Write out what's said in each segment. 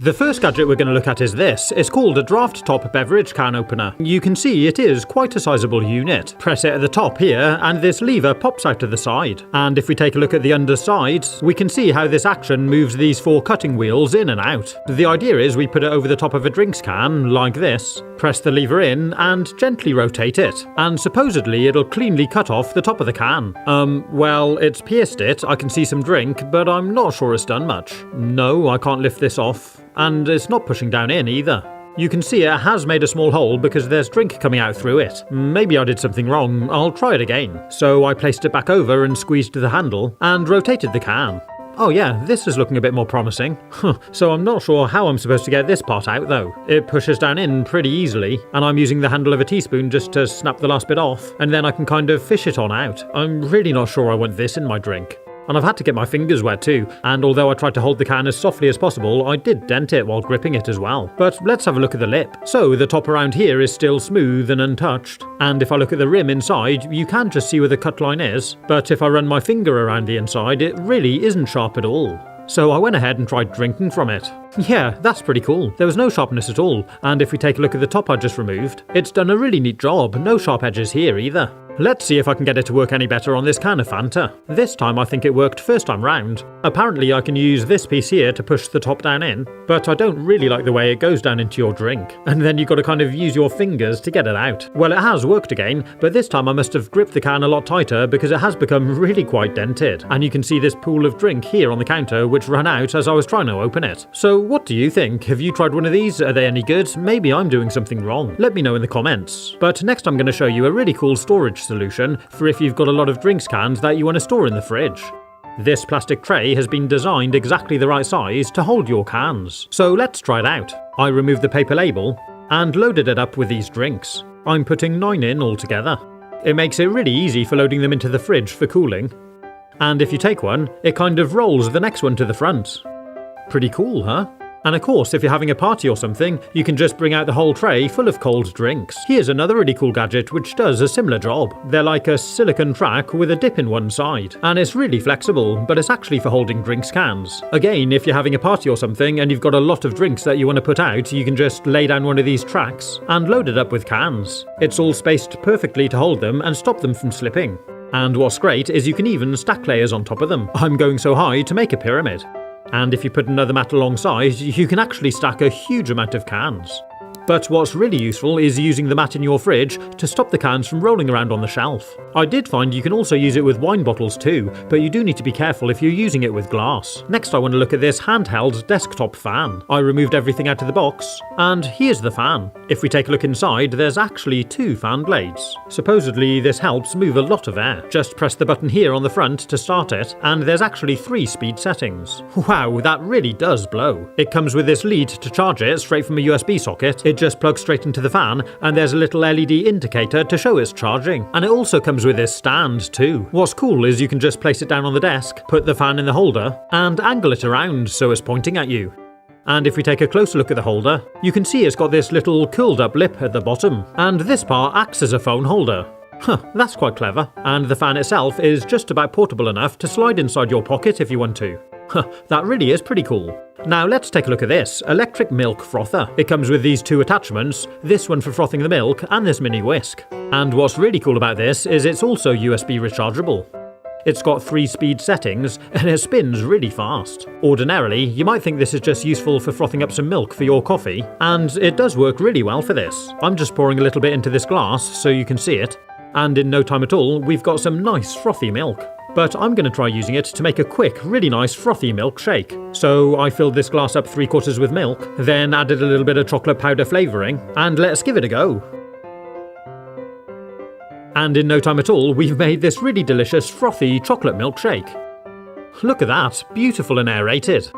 The first gadget we're going to look at is this. It's called a draft top beverage can opener. You can see it is quite a sizable unit. Press it at the top here and this lever pops out to the side. And if we take a look at the underside, we can see how this action moves these 4 cutting wheels in and out. The idea is we put it over the top of a drinks can, like this, press the lever in and gently rotate it. And supposedly it'll cleanly cut off the top of the can. Well, it's pierced it, I can see some drink, but I'm not sure it's done much. No, I can't lift this off. And it's not pushing down in either. You can see it has made a small hole because there's drink coming out through it. Maybe I did something wrong, I'll try it again. So I placed it back over and squeezed the handle and rotated the can. Oh yeah, this is looking a bit more promising. So I'm not sure how I'm supposed to get this part out though. It pushes down in pretty easily, and I'm using the handle of a teaspoon just to snap the last bit off, and then I can kind of fish it on out. I'm really not sure I want this in my drink. And I've had to get my fingers wet too, and although I tried to hold the can as softly as possible, I did dent it while gripping it as well. But let's have a look at the lip. So the top around here is still smooth and untouched, and if I look at the rim inside, you can just see where the cut line is, but if I run my finger around the inside, it really isn't sharp at all. So I went ahead and tried drinking from it. Yeah, that's pretty cool. There was no sharpness at all, and if we take a look at the top I just removed, it's done a really neat job, no sharp edges here either. Let's see if I can get it to work any better on this can of Fanta. This time I think it worked first time round. Apparently I can use this piece here to push the top down in, but I don't really like the way it goes down into your drink. And then you've got to kind of use your fingers to get it out. Well, it has worked again, but this time I must have gripped the can a lot tighter because it has become really quite dented. And you can see this pool of drink here on the counter which ran out as I was trying to open it. So what do you think? Have you tried one of these? Are they any good? Maybe I'm doing something wrong. Let me know in the comments. But next I'm going to show you a really cool storage solution for if you've got a lot of drinks cans that you want to store in the fridge. This plastic tray has been designed exactly the right size to hold your cans. So let's try it out. I removed the paper label and loaded it up with these drinks. I'm putting 9 in altogether. It makes it really easy for loading them into the fridge for cooling. And if you take one, it kind of rolls the next one to the front. Pretty cool, huh? And of course, if you're having a party or something, you can just bring out the whole tray full of cold drinks. Here's another really cool gadget which does a similar job. They're like a silicone track with a dip in one side. And it's really flexible, but it's actually for holding drinks cans. Again, if you're having a party or something and you've got a lot of drinks that you want to put out, you can just lay down one of these tracks and load it up with cans. It's all spaced perfectly to hold them and stop them from slipping. And what's great is you can even stack layers on top of them. I'm going so high to make a pyramid. And if you put another mat alongside, you can actually stack a huge amount of cans. But what's really useful is using the mat in your fridge to stop the cans from rolling around on the shelf. I did find you can also use it with wine bottles too, but you do need to be careful if you're using it with glass. Next I want to look at this handheld desktop fan. I removed everything out of the box, and here's the fan. If we take a look inside, there's actually 2 fan blades. Supposedly this helps move a lot of air. Just press the button here on the front to start it, and there's actually 3 speed settings. Wow, that really does blow. It comes with this lead to charge it straight from a USB socket. It just plugs straight into the fan, and there's a little LED indicator to show it's charging. And it also comes with this stand too. What's cool is you can just place it down on the desk, put the fan in the holder, and angle it around so it's pointing at you. And if we take a closer look at the holder, you can see it's got this little curled up lip at the bottom, and this part acts as a phone holder. That's quite clever. And the fan itself is just about portable enough to slide inside your pocket if you want to. That really is pretty cool. Now let's take a look at this, electric milk frother. It comes with these 2 attachments, this one for frothing the milk and this mini whisk. And what's really cool about this is it's also USB rechargeable. It's got 3 speed settings and it spins really fast. Ordinarily, you might think this is just useful for frothing up some milk for your coffee, and it does work really well for this. I'm just pouring a little bit into this glass so you can see it, and in no time at all, we've got some nice frothy milk. But I'm going to try using it to make a quick, really nice frothy milkshake. So I filled this glass up 3/4 with milk, then added a little bit of chocolate powder flavouring, and let's give it a go. And in no time at all, we've made this really delicious frothy chocolate milkshake. Look at that, beautiful and aerated.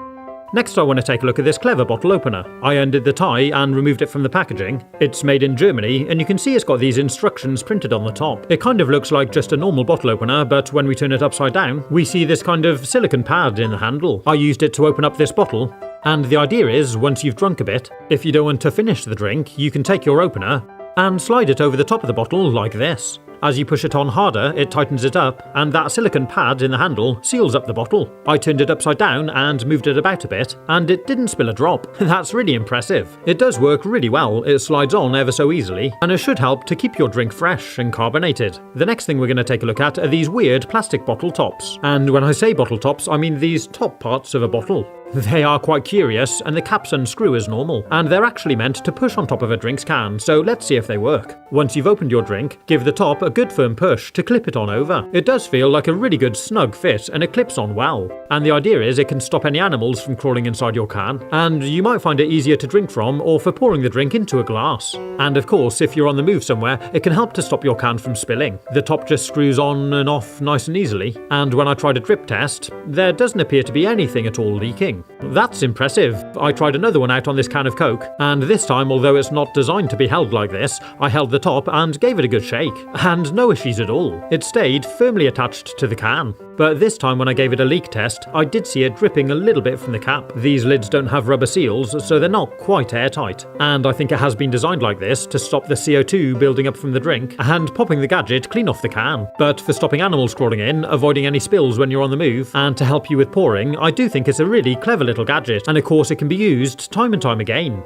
Next I want to take a look at this clever bottle opener. I undid the tie and removed it from the packaging. It's made in Germany, and you can see it's got these instructions printed on the top. It kind of looks like just a normal bottle opener, but when we turn it upside down, we see this kind of silicone pad in the handle. I used it to open up this bottle, and the idea is, once you've drunk a bit, if you don't want to finish the drink, you can take your opener and slide it over the top of the bottle like this. As you push it on harder, it tightens it up, and that silicone pad in the handle seals up the bottle. I turned it upside down and moved it about a bit, and it didn't spill a drop. That's really impressive. It does work really well, it slides on ever so easily, and it should help to keep your drink fresh and carbonated. The next thing we're going to take a look at are these weird plastic bottle tops. And when I say bottle tops, I mean these top parts of a bottle. They are quite curious, and the caps unscrew as normal, and they're actually meant to push on top of a drinks can, so let's see if they work. Once you've opened your drink, give the top a good firm push to clip it on over. It does feel like a really good snug fit, and it clips on well. And the idea is it can stop any animals from crawling inside your can, and you might find it easier to drink from or for pouring the drink into a glass. And of course, if you're on the move somewhere, it can help to stop your can from spilling. The top just screws on and off nice and easily, and when I tried a drip test, there doesn't appear to be anything at all leaking. That's impressive. I tried another one out on this can of Coke, and this time, although it's not designed to be held like this, I held the top and gave it a good shake, and no issues at all. It stayed firmly attached to the can. But this time when I gave it a leak test, I did see it dripping a little bit from the cap. These lids don't have rubber seals, so they're not quite airtight, and I think it has been designed like this to stop the CO2 building up from the drink and popping the gadget clean off the can. But for stopping animals crawling in, avoiding any spills when you're on the move, and to help you with pouring, I do think it's a really clever little gadget, and of course it can be used time and time again.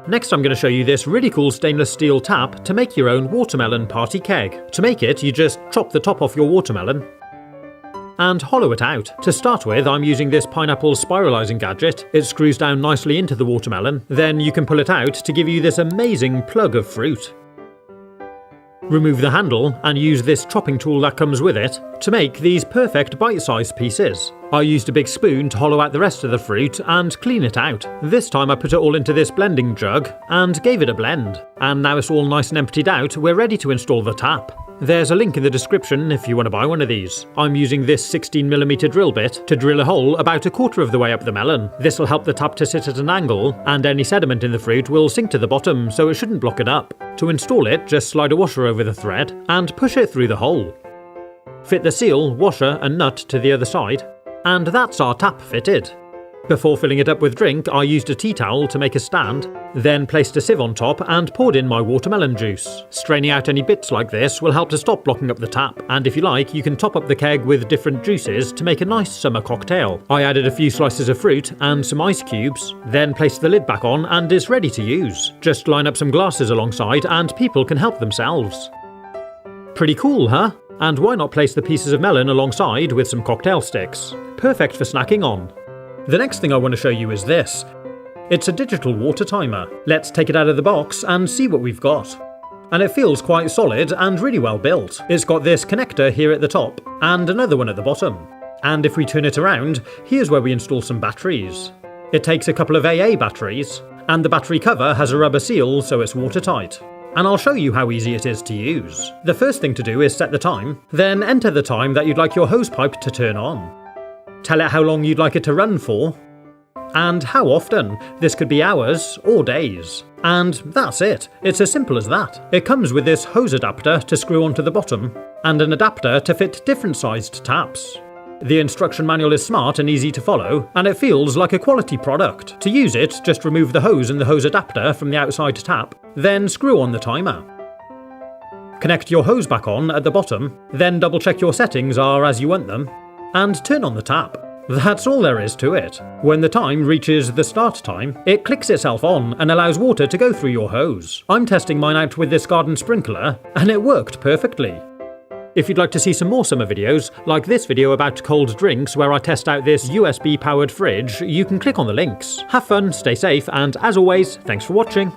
Next I'm going to show you this really cool stainless steel tap to make your own watermelon party keg. To make it, you just chop the top off your watermelon and hollow it out. To start with, I'm using this pineapple spiralizing gadget. It screws down nicely into the watermelon, then you can pull it out to give you this amazing plug of fruit. Remove the handle and use this chopping tool that comes with it to make these perfect bite-sized pieces. I used a big spoon to hollow out the rest of the fruit and clean it out. This time I put it all into this blending jug and gave it a blend. And now it's all nice and emptied out, we're ready to install the tap. There's a link in the description if you want to buy one of these. I'm using this 16mm drill bit to drill a hole about a quarter of the way up the melon. This will help the tap to sit at an angle, and any sediment in the fruit will sink to the bottom, so it shouldn't block it up. To install it, just slide a washer over the thread and push it through the hole. Fit the seal, washer and nut to the other side, and that's our tap fitted. Before filling it up with drink, I used a tea towel to make a stand, then placed a sieve on top and poured in my watermelon juice. Straining out any bits like this will help to stop blocking up the tap, and if you like, you can top up the keg with different juices to make a nice summer cocktail. I added a few slices of fruit and some ice cubes, then placed the lid back on and it's ready to use. Just line up some glasses alongside and people can help themselves. Pretty cool, huh? And why not place the pieces of melon alongside with some cocktail sticks? Perfect for snacking on. The next thing I want to show you is this. It's a digital water timer. Let's take it out of the box and see what we've got. And it feels quite solid and really well built. It's got this connector here at the top and another one at the bottom. And if we turn it around, here's where we install some batteries. It takes a couple of AA batteries, and the battery cover has a rubber seal so it's watertight. And I'll show you how easy it is to use. The first thing to do is set the time, then enter the time that you'd like your hose pipe to turn on. Tell it how long you'd like it to run for, and how often. This could be hours or days. And that's it. It's as simple as that. It comes with this hose adapter to screw onto the bottom, and an adapter to fit different sized taps. The instruction manual is smart and easy to follow, and it feels like a quality product. To use it, just remove the hose and the hose adapter from the outside tap, then screw on the timer. Connect your hose back on at the bottom, then double check your settings are as you want them, and turn on the tap. That's all there is to it. When the time reaches the start time, it clicks itself on and allows water to go through your hose. I'm testing mine out with this garden sprinkler, and it worked perfectly. If you'd like to see some more summer videos, like this video about cold drinks where I test out this USB-powered fridge, you can click on the links. Have fun, stay safe, and as always, thanks for watching.